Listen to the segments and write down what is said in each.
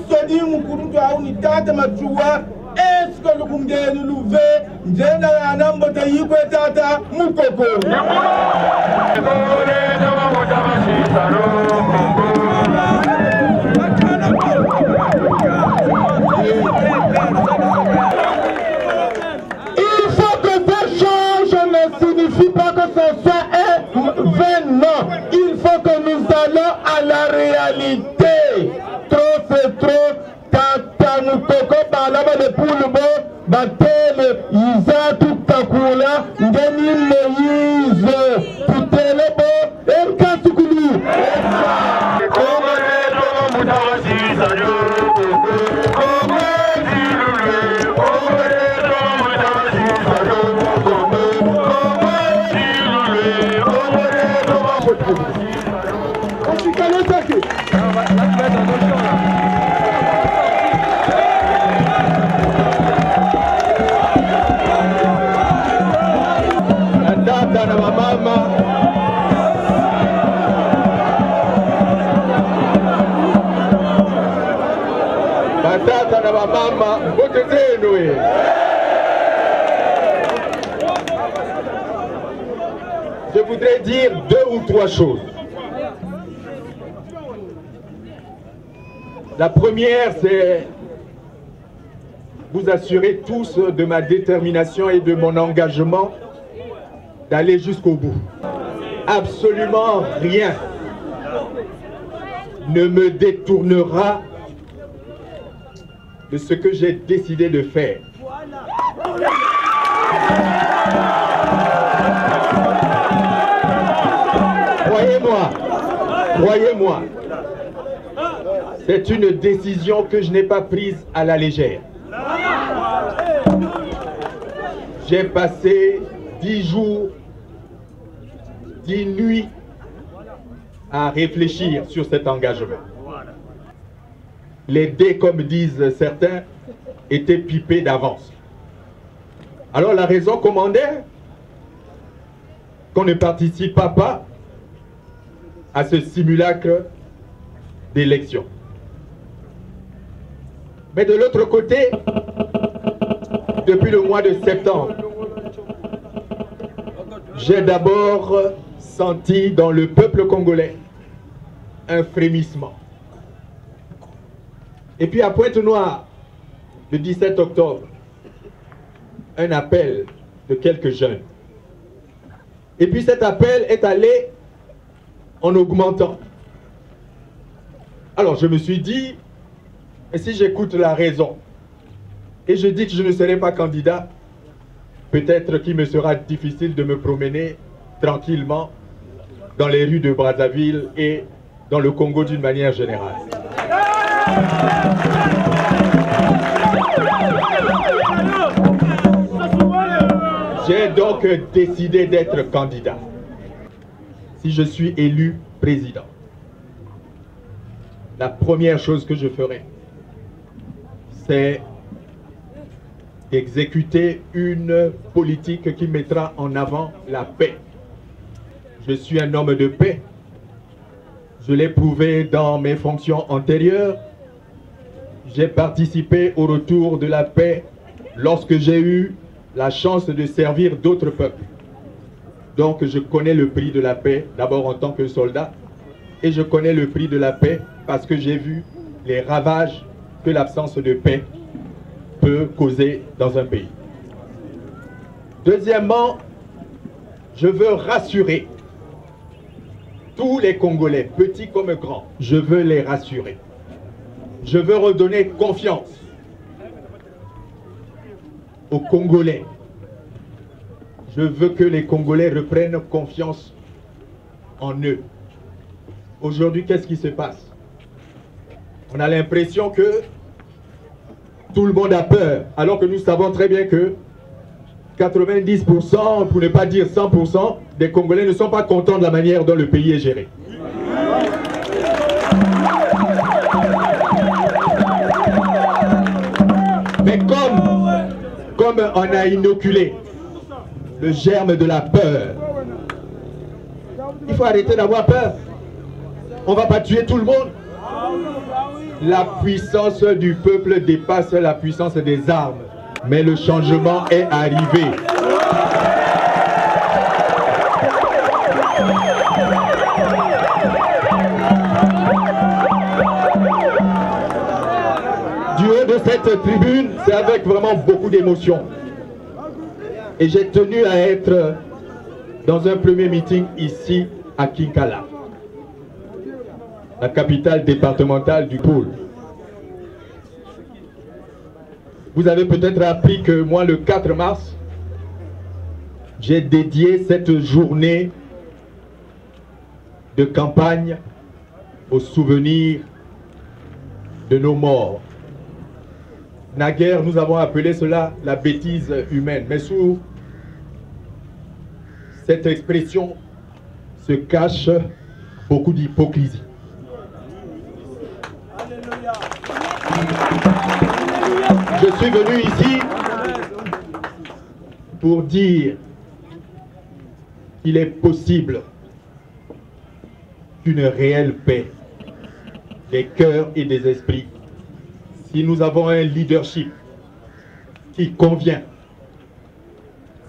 sodi mkurutu au ni tata machua esko lukungeni luve njena ya nambo ta yikwe tata mukoko Il faut que ça change, ne signifie pas que ce soit un vain. Il faut que nous allons à la réalité. Trop c'est trop. Tata mutoko balaba de poulebo batele iza tutakula ngeni Moïse tutelebo erkatukulu Je voudrais dire 2 ou 3 choses. La première, c'est vous assurer tous de ma détermination et de mon engagement d'aller jusqu'au bout. Absolument rien ne me détournera de ce que j'ai décidé de faire. Croyez-moi, c'est une décision que je n'ai pas prise à la légère. J'ai passé 10 jours, 10 nuits à réfléchir sur cet engagement. Les dés, comme disent certains, étaient pipés d'avance. Alors la raison commandait qu'on ne participe pas à ce simulacre d'élection. Mais de l'autre côté, depuis le mois de septembre, j'ai d'abord senti dans le peuple congolais un frémissement. Et puis à Pointe-Noire, le 17 octobre, un appel de quelques jeunes. Et puis cet appel est allé en augmentant. Alors je me suis dit, et si j'écoute la raison, et je dis que je ne serai pas candidat, peut-être qu'il me sera difficile de me promener tranquillement dans les rues de Brazzaville et dans le Congo d'une manière générale. J'ai donc décidé d'être candidat. Si je suis élu président, la première chose que je ferai, c'est d'exécuter une politique qui mettra en avant la paix. Je suis un homme de paix. Je l'ai prouvé dans mes fonctions antérieures. J'ai participé au retour de la paix lorsque j'ai eu la chance de servir d'autres peuples. Donc je connais le prix de la paix, d'abord en tant que soldat, et je connais le prix de la paix parce que j'ai vu les ravages que l'absence de paix peut causer dans un pays. Deuxièmement, je veux rassurer tous les Congolais, petits comme grands. Je veux les rassurer. Je veux redonner confiance aux Congolais. Je veux que les Congolais reprennent confiance en eux. Aujourd'hui, qu'est-ce qui se passe? On a l'impression que tout le monde a peur, alors que nous savons très bien que 90%, pour ne pas dire 100%, des Congolais ne sont pas contents de la manière dont le pays est géré. Mais comme on a inoculé le germe de la peur, il faut arrêter d'avoir peur. On ne va pas tuer tout le monde. La puissance du peuple dépasse la puissance des armes. Mais le changement est arrivé. Du haut de cette tribune, c'est avec vraiment beaucoup d'émotion. Et j'ai tenu à être dans un premier meeting ici à Kinkala, la capitale départementale du pôle. Vous avez peut-être appris que moi, le 4 mars, j'ai dédié cette journée de campagne au souvenir de nos morts. Naguère, nous avons appelé cela la bêtise humaine. Mais sous cette expression se cache beaucoup d'hypocrisie. Je suis venu ici pour dire qu'il est possible qu'une réelle paix des cœurs et des esprits, si nous avons un leadership qui convient,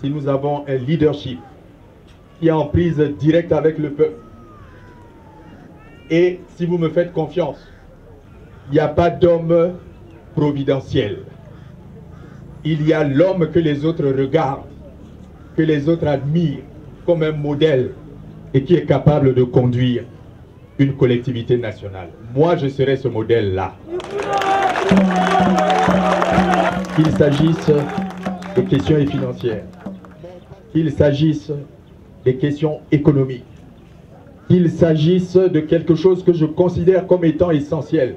si nous avons un leadership qui est en prise directe avec le peuple, et si vous me faites confiance, il n'y a pas d'homme providentiel. Il y a l'homme que les autres regardent, que les autres admirent comme un modèle et qui est capable de conduire une collectivité nationale. Moi, je serai ce modèle-là. Qu'il s'agisse des questions financières, qu'il s'agisse des questions économiques, qu'il s'agisse de quelque chose que je considère comme étant essentiel,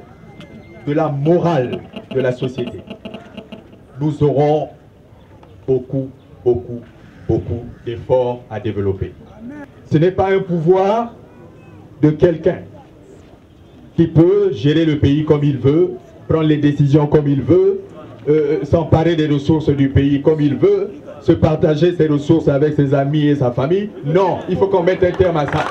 de la morale de la société. Nous aurons beaucoup d'efforts à développer. Ce n'est pas un pouvoir de quelqu'un qui peut gérer le pays comme il veut, prendre les décisions comme il veut, s'emparer des ressources du pays comme il veut, se partager ses ressources avec ses amis et sa famille. Non, il faut qu'on mette un terme à ça.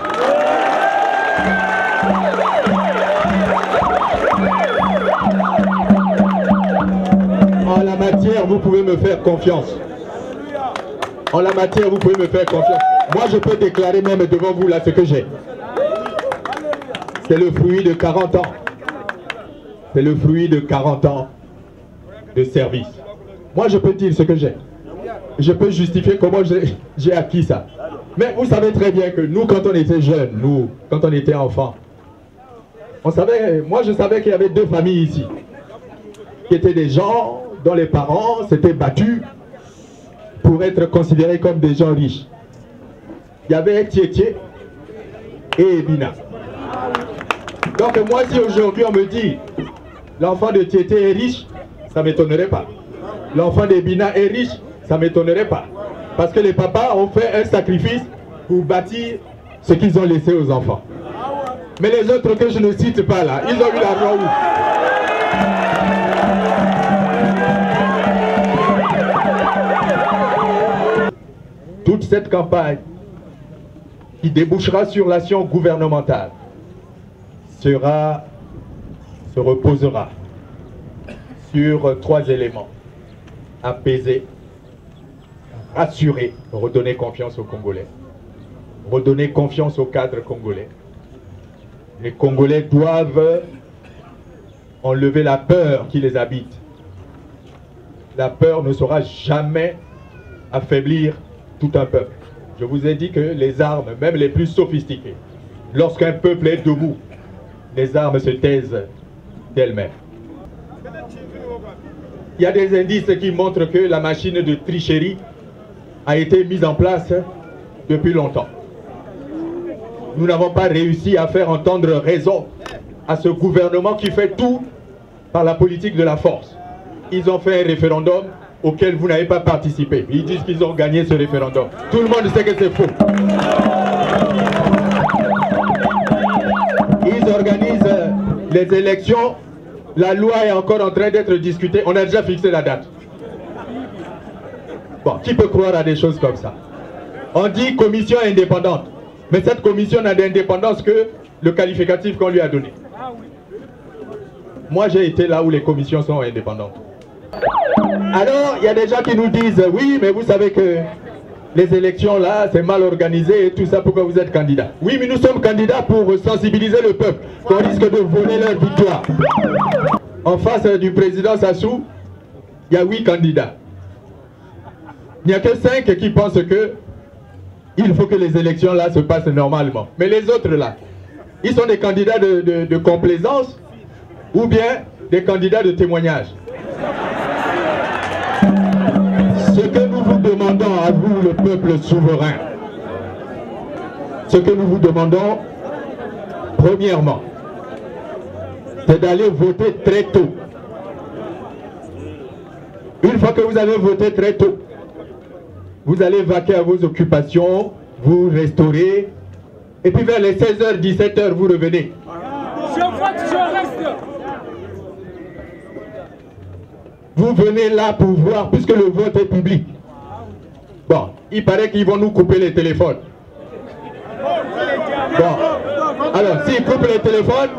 En la matière, vous pouvez me faire confiance. En la matière, vous pouvez me faire confiance. Moi, je peux déclarer même devant vous là ce que j'ai. C'est le fruit de 40 ans. C'est le fruit de 40 ans de service. Moi, je peux dire ce que j'ai. Je peux justifier comment j'ai acquis ça. Mais vous savez très bien que nous, quand on était jeunes, nous, quand on était enfants, on savait, moi je savais qu'il y avait deux familles ici, qui étaient des gens dont les parents s'étaient battus pour être considérés comme des gens riches. Il y avait Tietie et Ebina. Donc moi, si aujourd'hui on me dit l'enfant de Tietie est riche, ça ne m'étonnerait pas. L'enfant d'Ebina est riche, ça ne m'étonnerait pas. Parce que les papas ont fait un sacrifice pour bâtir ce qu'ils ont laissé aux enfants. Mais les autres que je ne cite pas là, ils ont eu l'argent où? Toute cette campagne qui débouchera sur l'action gouvernementale se reposera sur 3 éléments. Apaiser, rassurer, redonner confiance aux Congolais, redonner confiance aux cadres congolais. Les Congolais doivent enlever la peur qui les habite. La peur ne saura jamais affaiblir tout un peuple. Je vous ai dit que les armes, même les plus sophistiquées, lorsqu'un peuple est debout, les armes se taisent d'elles-mêmes. Il y a des indices qui montrent que la machine de tricherie a été mise en place depuis longtemps. Nous n'avons pas réussi à faire entendre raison à ce gouvernement qui fait tout par la politique de la force. Ils ont fait un référendum auquel vous n'avez pas participé. Ils disent qu'ils ont gagné ce référendum. Tout le monde sait que c'est faux. Ils organisent les élections. La loi est encore en train d'être discutée. On a déjà fixé la date. Bon, qui peut croire à des choses comme ça? On dit commission indépendante. Mais cette commission n'a d'indépendance que le qualificatif qu'on lui a donné. Moi, j'ai été là où les commissions sont indépendantes. Alors, il y a des gens qui nous disent, oui, mais vous savez que les élections là, c'est mal organisé et tout ça, pourquoi vous êtes candidat? Oui, mais nous sommes candidats pour sensibiliser le peuple, qu'on risque de voler leur victoire. En face du président Sassou, il y a 8 candidats. Il n'y a que 5 qui pensent que il faut que les élections là se passent normalement. Mais les autres là, ils sont des candidats de complaisance ou bien des candidats de témoignage. Ce que nous vous demandons à vous, le peuple souverain, ce que nous vous demandons, premièrement, c'est d'aller voter très tôt. Une fois que vous avez voté très tôt, vous allez vaquer à vos occupations, vous restaurer, et puis vers les 16h, 17h, vous revenez. Vous venez là pour voir, puisque le vote est public. Bon, il paraît qu'ils vont nous couper les téléphones. Bon, alors s'ils coupent les téléphones,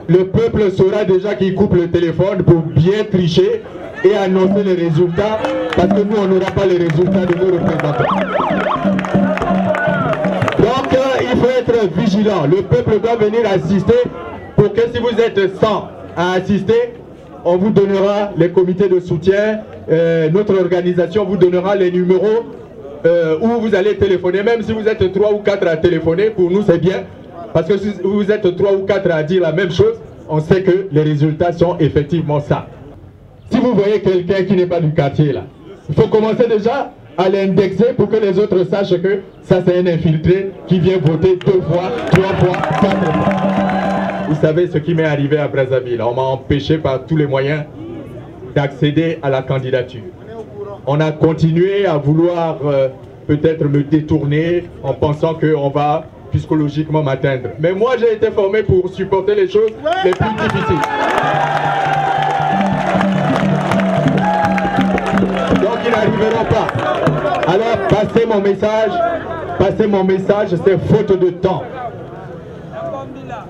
le peuple saura déjà qu'ils coupent le téléphone pour bien tricher et annoncer les résultats, parce que nous, on n'aura pas les résultats de nos représentants. Donc, il faut être vigilant. Le peuple doit venir assister pour que si vous êtes 100 à assister, on vous donnera les comités de soutien, notre organisation vous donnera les numéros où vous allez téléphoner. Même si vous êtes 3 ou 4 à téléphoner, pour nous c'est bien, parce que si vous êtes 3 ou 4 à dire la même chose, on sait que les résultats sont effectivement ça. Si vous voyez quelqu'un qui n'est pas du quartier là, il faut commencer déjà à l'indexer pour que les autres sachent que ça c'est un infiltré qui vient voter 2 fois, 3 fois, 4 fois. Vous savez ce qui m'est arrivé à Brazzaville. On m'a empêché par tous les moyens d'accéder à la candidature. On a continué à vouloir peut-être me détourner en pensant qu'on va psychologiquement m'atteindre. Mais moi j'ai été formé pour supporter les choses les plus difficiles. Donc ils n'arriveront pas. Alors passez mon message, c'est faute de temps.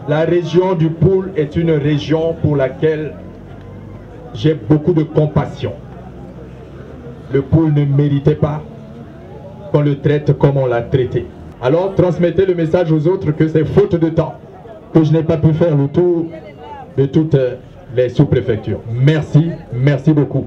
La région du Poul est une région pour laquelle j'ai beaucoup de compassion. Le Poul ne méritait pas qu'on le traite comme on l'a traité. Alors transmettez le message aux autres que c'est faute de temps, que je n'ai pas pu faire le tour de toutes les sous-préfectures. Merci, merci beaucoup.